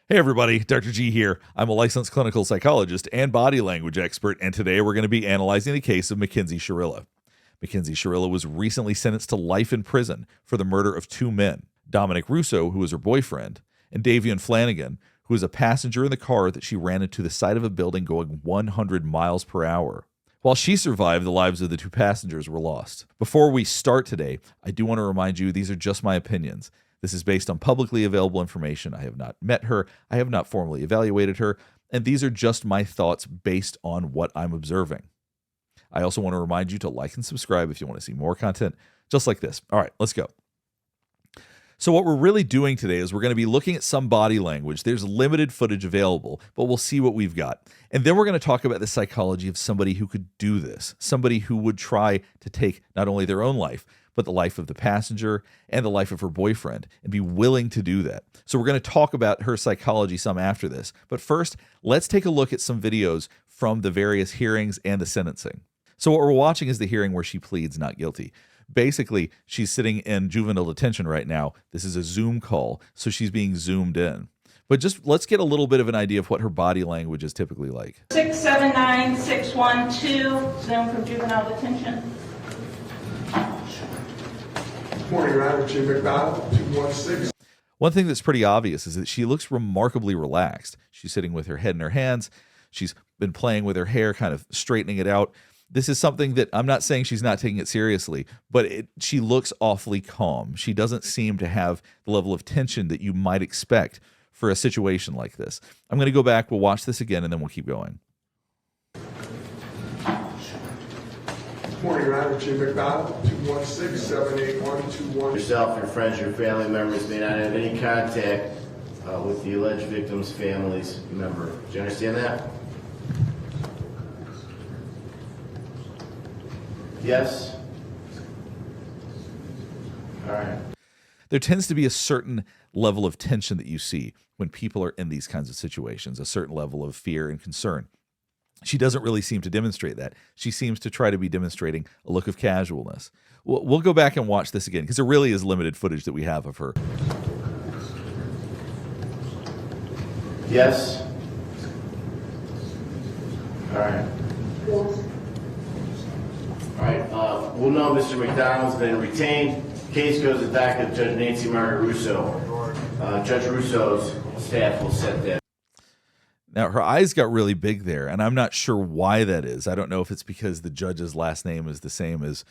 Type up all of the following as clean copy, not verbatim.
Hey everybody, Dr. G here. I'm a licensed clinical psychologist and body language expert, and today we're going to be analyzing the case of Mackenzie Shirilla. Mackenzie Shirilla was recently sentenced to life in prison for the murder of two men, Dominic Russo, who was her boyfriend, and Davion Flanagan, who was a passenger in the car that she ran into the side of a building going 100 miles per hour. While she survived, the lives of the two passengers were lost. Before we start today, I do want to remind you these are just my opinions. This is based on publicly available information. I have not met her. I have not formally evaluated her. And these are just my thoughts based on what I'm observing. I also want to remind you to like and subscribe if you want to see more content just like this. All right, let's go. So what we're really doing today is we're going to be looking at some body language. There's limited footage available, but we'll see what we've got. And then we're going to talk about the psychology of somebody who could do this, somebody who would try to take not only their own life, but the life of the passenger and the life of her boyfriend, and be willing to do that. So we're going to talk about her psychology some after this. But first, let's take a look at some videos from the various hearings and the sentencing. So what we're watching is the hearing where she pleads not guilty. Basically, she's sitting in juvenile detention right now. This is a Zoom call, so she's being zoomed in. But just let's get a little bit of an idea of what her body language is typically like. 679612, Zoom from juvenile detention. Morning, Robert G. McDonald, 216. One thing that's pretty obvious is that she looks remarkably relaxed. She's sitting with her head in her hands. She's been playing with her hair, kind of straightening it out. This is something that I'm not saying she's not taking it seriously, but she looks awfully calm. She doesn't seem to have the level of tension that you might expect for a situation like this. I'm going to go back. We'll watch this again, and then we'll keep going. Morning, Robert G. McDonald, 216-781-21. Yourself, your friends, your family members may not have any contact with the alleged victim's family's member. Do you understand that? Yes? All right. There tends to be a certain level of tension that you see when people are in these kinds of situations, a certain level of fear and concern. She doesn't really seem to demonstrate that. She seems to try to be demonstrating a look of casualness. We'll go back and watch this again because there really is limited footage that we have of her. Yes? All right. All right. We'll know Mr. McDonald's been retained. Case goes to docket Judge Nancy Margaret Russo. Judge Russo's staff will set that. Now, her eyes got really big there, and I'm not sure why that is. I don't know if it's because the judge's last name is the same as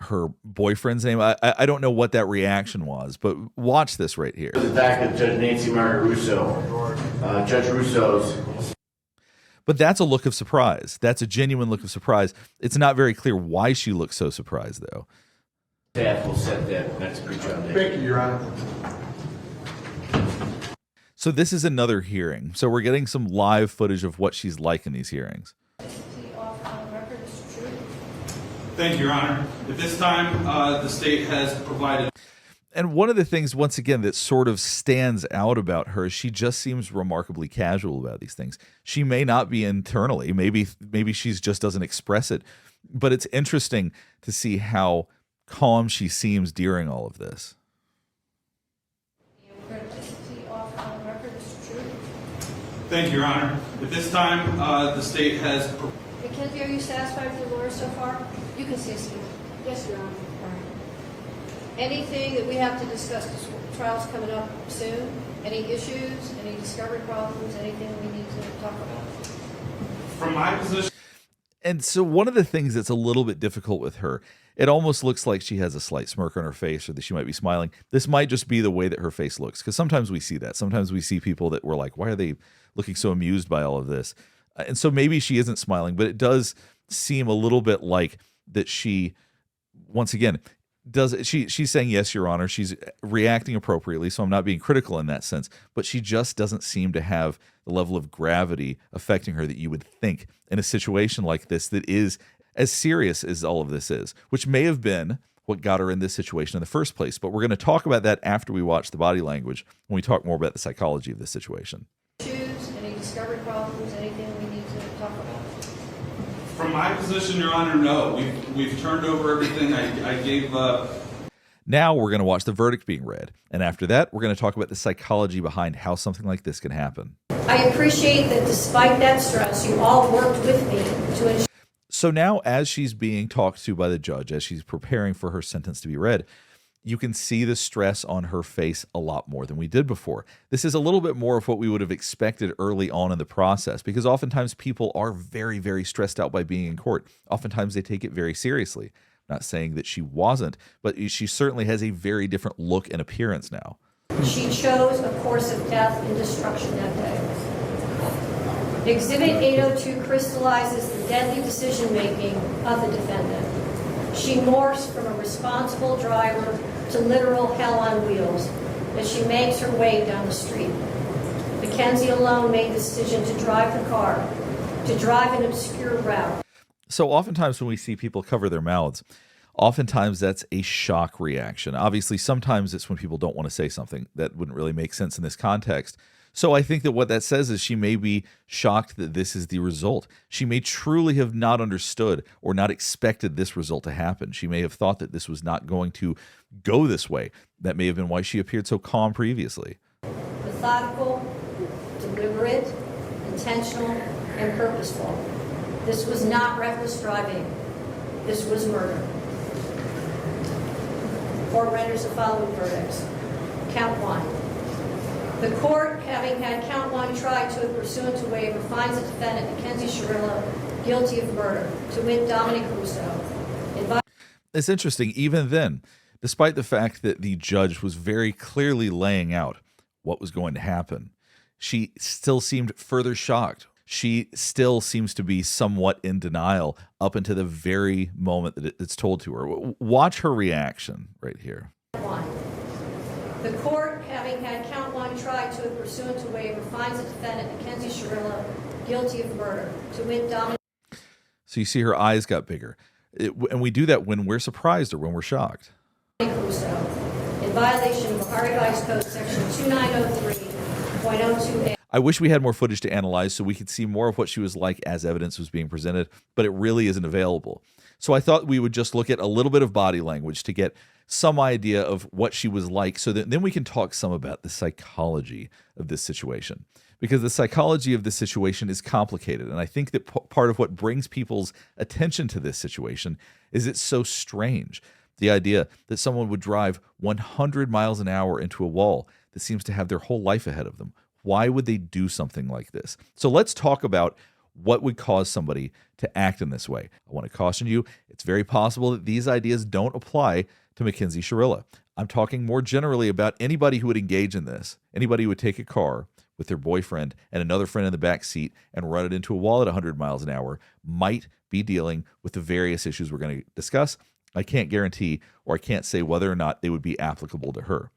her boyfriend's name. I don't know what that reaction was, but watch this right here. The docket Judge Nancy Margaret Russo. Judge Russo's. But that's a look of surprise. That's a genuine look of surprise. It's not very clear why she looks so surprised, though. Staff will set that next pretrial date. Thank you, Your Honor. So this is another hearing. So we're getting some live footage of what she's like in these hearings. Thank you, Your Honor. At this time, the state has provided. And one of the things, once again, that sort of stands out about her is she just seems remarkably casual about these things. She may not be internally. Maybe she just doesn't express it. But it's interesting to see how calm she seems during all of this. Thank you, Your Honor. At this time, the state has. Mackenzie, are you satisfied with your lawyer so far? You can see us. Yes, Your Honor. All right. Anything that we have to discuss? This trial's coming up soon. Any issues? Any discovery problems? Anything we need to talk about? From my position. And so one of the things that's a little bit difficult with her, it almost looks like she has a slight smirk on her face or that she might be smiling. This might just be the way that her face looks, because sometimes we see that. Sometimes we see people that we're like, why are they looking so amused by all of this? And so maybe she isn't smiling, but it does seem a little bit like that she, once again, she's saying, yes, Your Honor. She's reacting appropriately, so I'm not being critical in that sense, but she just doesn't seem to have the level of gravity affecting her that you would think in a situation like this that is as serious as all of this is, which may have been what got her in this situation in the first place. But we're going to talk about that after we watch the body language when we talk more about the psychology of this situation. Issues? Any discovery problems? Anything we need to talk about? From my position, Your Honor, no. We've turned over everything. I gave Now we're going to watch the verdict being read. And after that, we're going to talk about the psychology behind how something like this can happen. I appreciate that despite that stress, you all worked with me to ensure. So now as she's being talked to by the judge, as she's preparing for her sentence to be read, you can see the stress on her face a lot more than we did before. This is a little bit more of what we would have expected early on in the process, because oftentimes people are very, very stressed out by being in court. Oftentimes they take it very seriously. Not saying that she wasn't, but she certainly has a very different look and appearance now. She chose a course of death and destruction that day. Exhibit 802 crystallizes the deadly decision-making of the defendant. She morphs from a responsible driver to literal hell on wheels as she makes her way down the street. Mackenzie alone made the decision to drive the car, to drive an obscure route. So oftentimes when we see people cover their mouths, oftentimes that's a shock reaction. Obviously, sometimes it's when people don't want to say something that wouldn't really make sense in this context. So I think that what that says is she may be shocked that this is the result. She may truly have not understood or not expected this result to happen. She may have thought that this was not going to go this way. That may have been why she appeared so calm previously. Methodical, deliberate, intentional, and purposeful. This was not reckless driving. This was murder. Court renders the following verdicts. Count 1. The court, having had count 1 tried to and pursuant to waiver, finds the defendant, Mackenzie Shirilla, guilty of murder, to wit, Dominic Russo. It's interesting, even then, despite the fact that the judge was very clearly laying out what was going to happen, she still seemed further shocked. She still seems to be somewhat in denial up until the very moment that it's told to her. Watch her reaction right here. 1. The court, having had count 1 tried to and pursuant to waiver, finds the defendant, Mackenzie Shirilla, guilty of murder, to wit, Dominic. So you see her eyes got bigger. And we do that when we're surprised or when we're shocked. Russo, in violation of Ohio Revised Code Section 2903.02a. I wish we had more footage to analyze so we could see more of what she was like as evidence was being presented, but it really isn't available. So I thought we would just look at a little bit of body language to get some idea of what she was like, so that then we can talk some about the psychology of this situation. Because the psychology of this situation is complicated, and I think that part of what brings people's attention to this situation is it's so strange. The idea that someone would drive 100 miles an hour into a wall that seems to have their whole life ahead of them. Why would they do something like this? So let's talk about what would cause somebody to act in this way. I want to caution you, it's very possible that these ideas don't apply to Mackenzie Shirilla. I'm talking more generally about anybody who would engage in this. Anybody who would take a car with their boyfriend and another friend in the back seat and run it into a wall at 100 miles an hour might be dealing with the various issues we're going to discuss. I can't guarantee, or I can't say whether or not they would be applicable to her.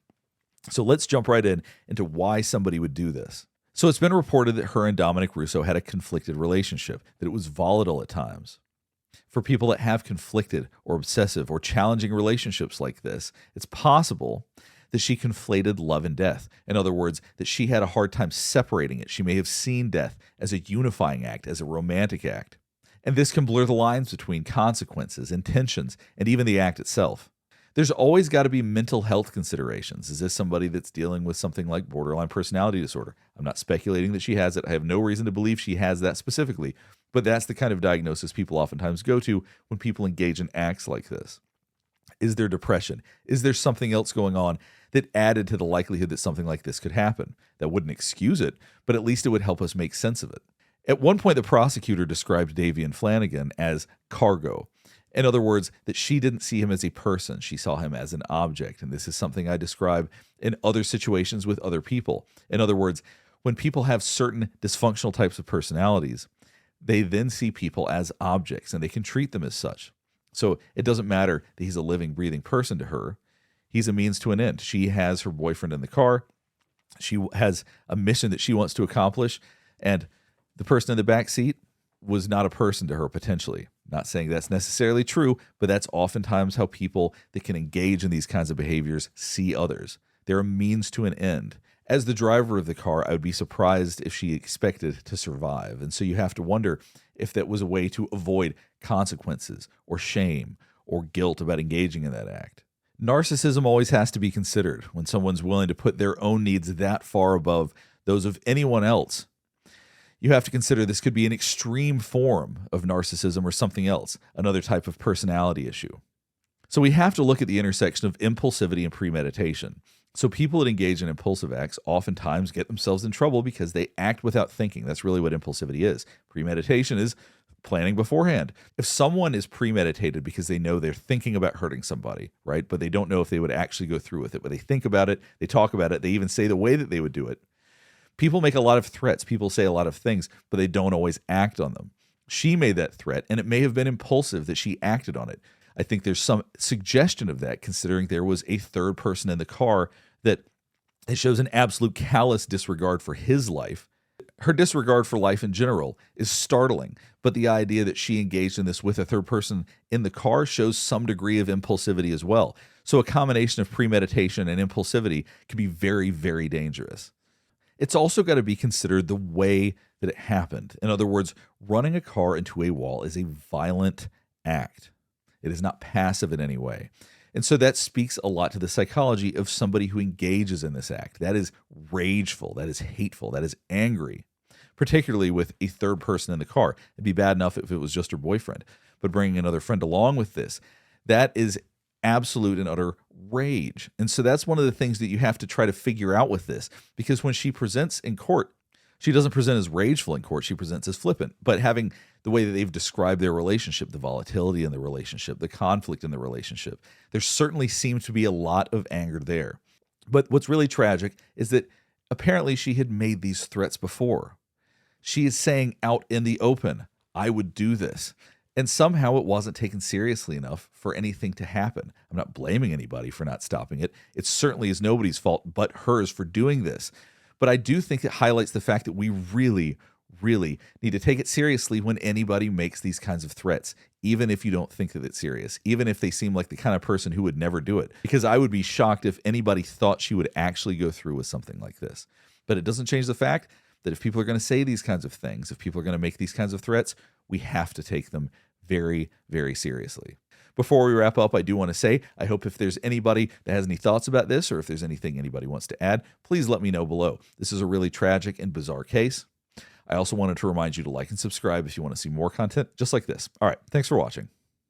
So let's jump right into why somebody would do this. So it's been reported that her and Dominic Russo had a conflicted relationship, that it was volatile at times. For people that have conflicted or obsessive or challenging relationships like this, it's possible that she conflated love and death. In other words, that she had a hard time separating it. She may have seen death as a unifying act, as a romantic act. And this can blur the lines between consequences, intentions, and even the act itself. There's always got to be mental health considerations. Is this somebody that's dealing with something like borderline personality disorder? I'm not speculating that she has it. I have no reason to believe she has that specifically, but that's the kind of diagnosis people oftentimes go to when people engage in acts like this. Is there depression? Is there something else going on that added to the likelihood that something like this could happen? That wouldn't excuse it, but at least it would help us make sense of it. At one point, the prosecutor described Davion Flanagan as cargo. In other words, that she didn't see him as a person. She saw him as an object. And this is something I describe in other situations with other people. In other words, when people have certain dysfunctional types of personalities, they then see people as objects and they can treat them as such. So it doesn't matter that he's a living, breathing person to her. He's a means to an end. She has her boyfriend in the car. She has a mission that she wants to accomplish. And the person in the back seat was not a person to her potentially. Not saying that's necessarily true, but that's oftentimes how people that can engage in these kinds of behaviors see others. They're a means to an end. As the driver of the car, I would be surprised if she expected to survive. And so you have to wonder if that was a way to avoid consequences or shame or guilt about engaging in that act. Narcissism always has to be considered when someone's willing to put their own needs that far above those of anyone else. You have to consider this could be an extreme form of narcissism or something else, another type of personality issue. So we have to look at the intersection of impulsivity and premeditation. So people that engage in impulsive acts oftentimes get themselves in trouble because they act without thinking. That's really what impulsivity is. Premeditation is planning beforehand. If someone is premeditated because they know they're thinking about hurting somebody, right, but they don't know if they would actually go through with it, but they think about it, they talk about it, they even say the way that they would do it. People make a lot of threats. People say a lot of things, but they don't always act on them. She made that threat, and it may have been impulsive that she acted on it. I think there's some suggestion of that, considering there was a third person in the car that it shows an absolute callous disregard for his life. Her disregard for life in general is startling, but the idea that she engaged in this with a third person in the car shows some degree of impulsivity as well. So a combination of premeditation and impulsivity can be very, very dangerous. It's also got to be considered the way that it happened. In other words, running a car into a wall is a violent act. It is not passive in any way. And so that speaks a lot to the psychology of somebody who engages in this act. That is rageful, that is hateful, that is angry, particularly with a third person in the car. It'd be bad enough if it was just her boyfriend, but bringing another friend along with this, that is absolute and utter rage. And so that's one of the things that you have to try to figure out with this, because when she presents in court, she doesn't present as rageful in court, she presents as flippant. But having the way that they've described their relationship, the volatility in the relationship, the conflict in the relationship, there certainly seems to be a lot of anger there. But what's really tragic is that apparently she had made these threats before. She is saying out in the open, I would do this. And somehow it wasn't taken seriously enough for anything to happen. I'm not blaming anybody for not stopping it. It certainly is nobody's fault but hers for doing this. But I do think it highlights the fact that we really need to take it seriously when anybody makes these kinds of threats, even if you don't think that it's serious, even if they seem like the kind of person who would never do it. Because I would be shocked if anybody thought she would actually go through with something like this. But it doesn't change the fact that if people are going to say these kinds of things, if people are going to make these kinds of threats, we have to take them very, very seriously. Before we wrap up, I do want to say, I hope if there's anybody that has any thoughts about this, or if there's anything anybody wants to add, please let me know below. This is a really tragic and bizarre case. I also wanted to remind you to like and subscribe if you want to see more content just like this. All right, thanks for watching.